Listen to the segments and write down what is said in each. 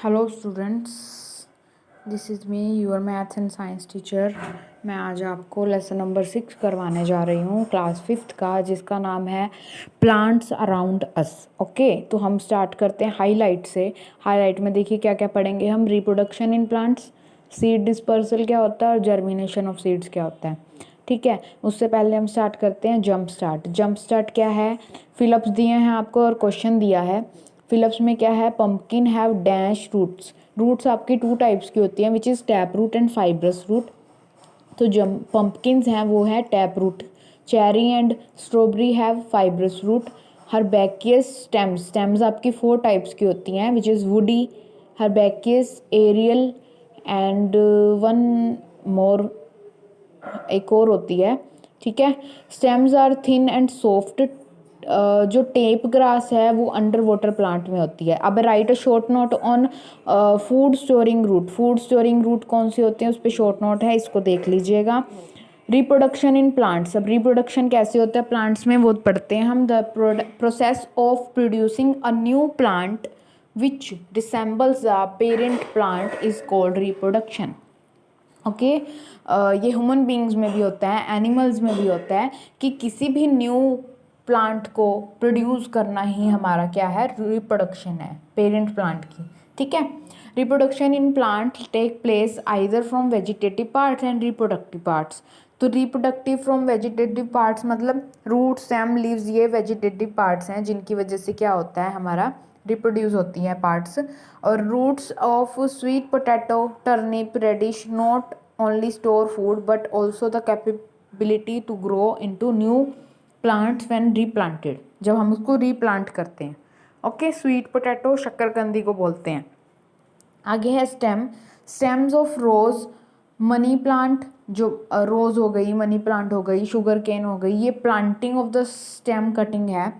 Hello students, this is me your maths and science teacher. मैं आज आपको lesson number 6 करवाने जा रही हूँ क्लास 5th का, जिसका नाम है प्लांट्स अराउंड अस। ओके, तो हम स्टार्ट करते हैं हाईलाइट से। हाईलाइट में देखिए क्या क्या पढ़ेंगे हम। Reproduction in plants, seed dispersal क्या होता है और जर्मिनेशन ऑफ सीड्स क्या होता है। ठीक है, उससे पहले हम स्टार्ट करते हैं जंप स्टार्ट। जंप स्टार्ट क्या है? फिलअप्स दिए हैं आपको और क्वेश्चन दिया है। फिलअप्स में क्या है? Pumpkin have dash roots. Roots आपकी 2 टाइप्स की होती हैं, which is tap root and fibrous root. तो जब पंपकिन्स हैं वो है tap root. Cherry and strawberry have fibrous root. Herbaceous stems, stems आपकी 4 टाइप्स की होती हैं, which is woody, herbaceous, aerial and one more, एक और होती है। ठीक है, stems are thin and soft. जो टेप ग्रास है वो अंडर वाटर प्लांट में होती है। अब write a short note on food storing root. Food storing root कौन से होते हैं उस पर शॉर्ट नोट है, इसको देख लीजिएगा। रिप्रोडक्शन इन प्लांट्स, अब रिप्रोडक्शन कैसे होता है प्लांट्स में वो पढ़ते हैं हम। The process of producing a new plant which resembles the parent plant is called reproduction. Okay, ये ह्यूमन बींग्स में भी होता है, एनिमल्स में भी होता है कि किसी भी न्यू प्लांट को प्रोड्यूस करना ही हमारा क्या है? रिप्रोडक्शन है पेरेंट प्लांट की। ठीक है, reproduction in plant take place either from vegetative parts and reproductive parts. तो रिप्रोडक्टिव फ्रॉम वेजिटेटिव पार्ट्स मतलब रूट, स्टेम, लीव्स, ये वेजिटेटिव पार्ट्स हैं जिनकी वजह से क्या होता है हमारा रिप्रोड्यूस होती हैं पार्ट्स। और roots of sweet potato, turnip, radish not only store food but also the capability to grow into new plants when replanted, जब हम उसको रीप्लांट करते हैं। ओके, स्वीट पोटैटो शक्करकंदी को बोलते हैं। आगे है stem, stems of rose, money plant, जो रोज हो गई, मनी प्लांट हो गई, शुगर केन हो गई, ये planting of the stem cutting है।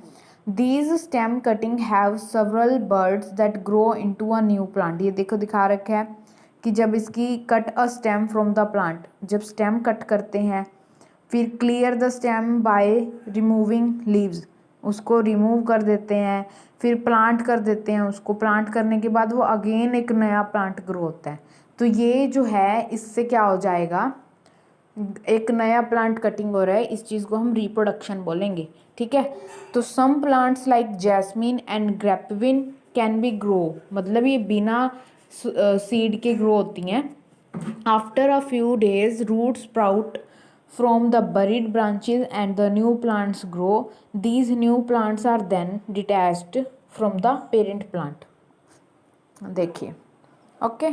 These stem cutting have several birds that grow into a new plant. ये देखो दिखा रखा है कि जब इसकी cut a stem from the plant, जब स्टेम कट करते हैं, फिर clear the stem by removing leaves, उसको रिमूव कर देते हैं, फिर प्लांट कर देते हैं उसको। प्लांट करने के बाद वो अगेन एक नया प्लांट ग्रो होता है। तो ये जो है इससे क्या हो जाएगा, एक नया प्लांट कटिंग हो रहा है, इस चीज़ को हम रिप्रोडक्शन बोलेंगे। ठीक है, तो some plants like jasmine and grapevine can be grow, मतलब ये बिना सीड के ग्रो होती हैं। After a few days root sprout from the buried branches and the new plants grow. These new plants are then detached from the parent plant. देखिए, okay,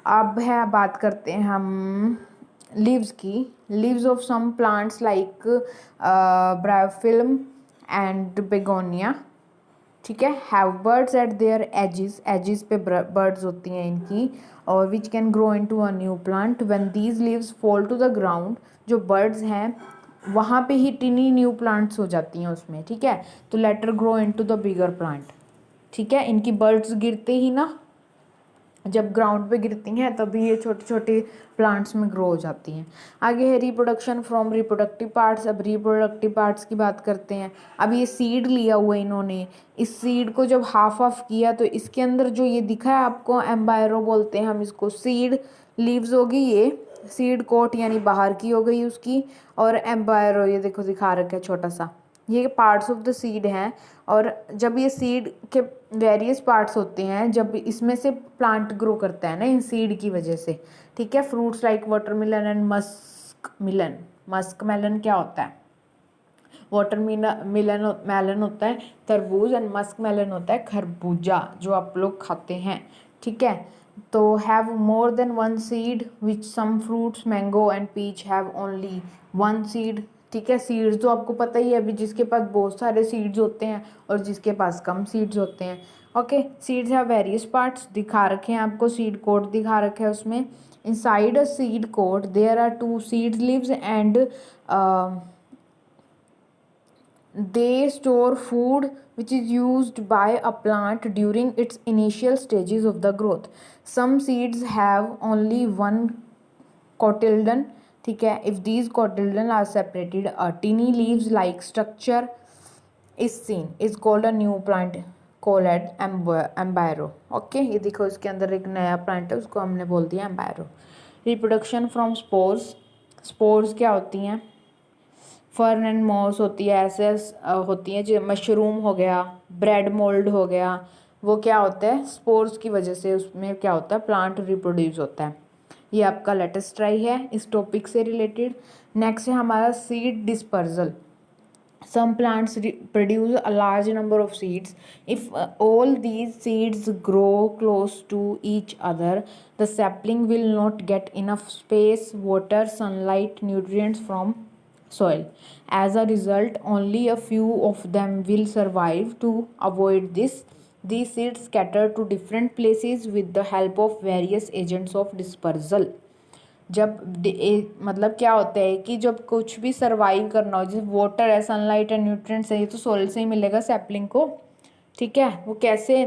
अब है बात करते हैं हम लीव्स की। Leaves of some plants like bryophyllum and begonia, ठीक है, have buds at their edges, edges पे बर्ड्स होती हैं इनकी, और which can grow into a new plant when these leaves fall to the ground. जो बर्ड्स हैं वहाँ पे ही टिनी न्यू प्लांट्स हो जाती हैं उसमें। ठीक है, तो later grow into the bigger plant. ठीक है, इनकी बर्ड्स गिरते ही ना, जब ग्राउंड पे गिरती हैं तभी ये छोटे छोटे प्लांट्स में ग्रो हो जाती हैं। आगे है रिप्रोडक्शन फ्रॉम रिप्रोडक्टिव पार्ट्स। अब रिप्रोडक्टिव पार्ट्स की बात करते हैं। अब ये सीड लिया हुआ है इन्होंने, इस सीड को जब हाफ ऑफ किया तो इसके अंदर जो ये दिखा है आपको, एम्बायरो बोलते हैं हम इसको। सीड लीव्स होगी, ये सीड कोट यानी बाहर की हो गई उसकी, और एम्बायरो ये देखो दिखा रखा है छोटा सा, ये पार्ट्स ऑफ द सीड हैं। और जब ये सीड के वेरियस पार्ट्स होते हैं, जब इसमें से प्लांट ग्रो करता है ना इन सीड की वजह से। ठीक है, fruits like watermelon and musk melon. Musk melon क्या होता है? वाटर मिलन मेलन होता है तरबूज, एंड मस्क मेलन होता है खरबूजा जो आप लोग खाते हैं। ठीक है, तो have more than one seed which some fruits mango and peach have only one seed. ठीक है, सीड्स तो आपको पता ही है अभी, जिसके पास बहुत सारे सीड्स होते हैं और जिसके पास कम सीड्स होते हैं। Okay, seeds have various parts दिखा रखे हैं आपको, सीड कोट दिखा रखे हैं उसमें। Inside a seed coat there are 2 seeds leaves and they store food which is used by a plant during its initial stages of the growth. Some seeds have only one cotyledon. ठीक है, if these cotyledon are separated, a tiny leaves like structure is seen, is called a new plant. Called embryo. Okay, ये देखो इसके अंदर एक नया plant है, उसको हमने बोल दिया embryo. Reproduction from spores. Spores क्या होती हैं? फर्न एंड मॉस होती है, ऐसे होती हैं जो मशरूम हो गया, ब्रेड मोल्ड हो गया, वो क्या होता है स्पोर्स की वजह से उसमें क्या होता है प्लांट रिप्रोड्यूस होता है। ये आपका लेटेस्ट ट्राई है इस टॉपिक से रिलेटेड। नेक्स्ट है हमारा seed dispersal. Some plants produce a large number of seeds. If all these seeds grow close to each other, the sapling will not get enough space, water, sunlight, nutrients from soil. As a result, only a few of them will survive. To avoid this, these seeds scatter to different places with the help of various agents of dispersal. मतलब क्या होता है कि जब कुछ भी survive करना हो, जैसे वाटर है, सनलाइट है, न्यूट्रिएंट्स है, ये तो सोइल से ही मिलेगा सैपलिंग को, ठीक है। वो कैसे?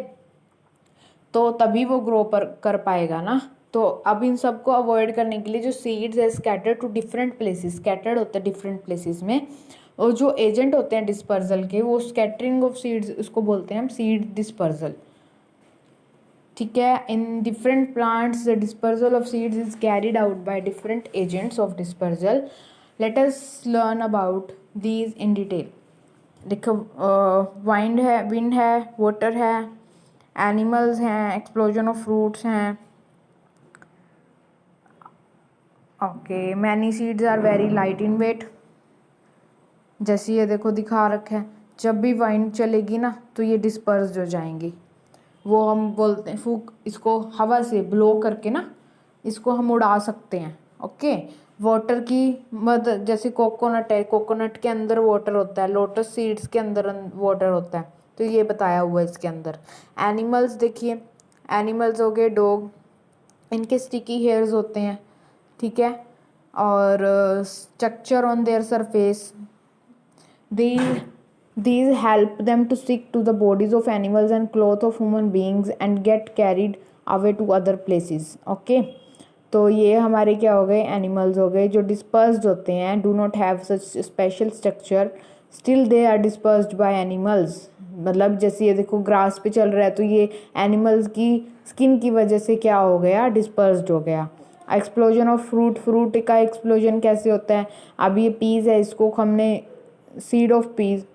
तो तभी वो ग्रो कर पाएगा ना। तो अब इन सबको अवॉइड करने के लिए जो सीड्स है scattered to different places, scattered होता है डिफरेंट प्लेसेस में, और जो एजेंट होते हैं डिस्पर्जल के, वो स्कैटरिंग ऑफ सीड्स, उसको बोलते हैं हम सीड डिस्पर्जल, ठीक है। In different plants the dispersal of seeds is carried out by different agents of dispersal. Let us learn about these in detail. देखो, विंड है, वाटर है, एनिमल्स हैं, एक्सप्लोजन ऑफ फ्रूट्स हैं। Okay, many seeds are very light in weight. जैसे ये देखो दिखा रखा है, जब भी वाइंड चलेगी ना तो ये डिस्पर्स हो जाएंगी। वो हम बोलते हैं फूक, इसको हवा से ब्लो करके ना इसको हम उड़ा सकते हैं। ओके, वाटर की मदद, जैसे कोकोनट है, कोकोनट के अंदर वाटर होता है, लोटस सीड्स के अंदर वाटर होता है, तो ये बताया हुआ है इसके अंदर। एनिमल्स देखिए, एनिमल्स हो गए डॉग, इनके स्टिकी हेयर्स होते हैं, ठीक है, और structure on their surface, these help them to stick to the bodies of animals and clothes of human beings and get carried away to other places. Okay, तो ये हमारे क्या हो गए, एनिमल्स हो गए जो डिस्पर्स्ड होते हैं, do not have such special structure, still they are dispersed by animals. मतलब जैसे ये देखो ग्रास पे चल रहा है तो ये एनिमल्स की स्किन की वजह से क्या हो गया, डिस्पर्स्ड हो गया। एक्सप्लोजन ऑफ फ्रूट, फ्रूट का एक्सप्लोजन कैसे होता है? अब ये पीस है, इसको हमने सीड ऑफ पीस,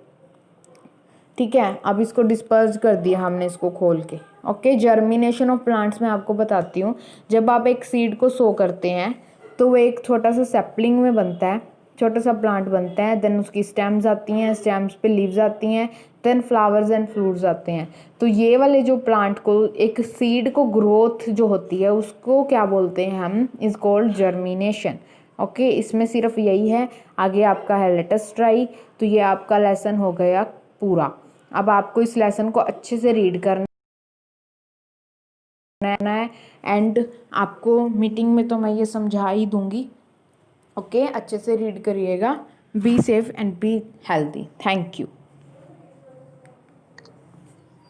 ठीक है, अब इसको डिस्पर्स कर दिया हमने इसको खोल के। ओके, जर्मिनेशन ऑफ प्लांट्स में आपको बताती हूँ। जब आप एक सीड को सो करते हैं तो वो एक छोटा सा सैपलिंग में बनता है, छोटा सा प्लांट बनता है, देन उसकी स्टेम्स आती हैं, स्टेम्स पे लीव्स आती हैं, देन फ्लावर्स एंड फ्रूट्स आते हैं। तो ये वाले जो प्लांट को, एक सीड को ग्रोथ जो होती है उसको क्या बोलते हैं हम, इज कॉल्ड जर्मिनेशन। ओके, इसमें सिर्फ यही है, आगे आपका है लेटेस्ट ट्राई। तो ये आपका लेसन हो गया पूरा। अब आपको इस लेसन को अच्छे से रीड करना है, एंड आपको मीटिंग में तो मैं ये समझा ही दूंगी। ओके, अच्छे से रीड करिएगा। Be safe and be healthy. Thank you.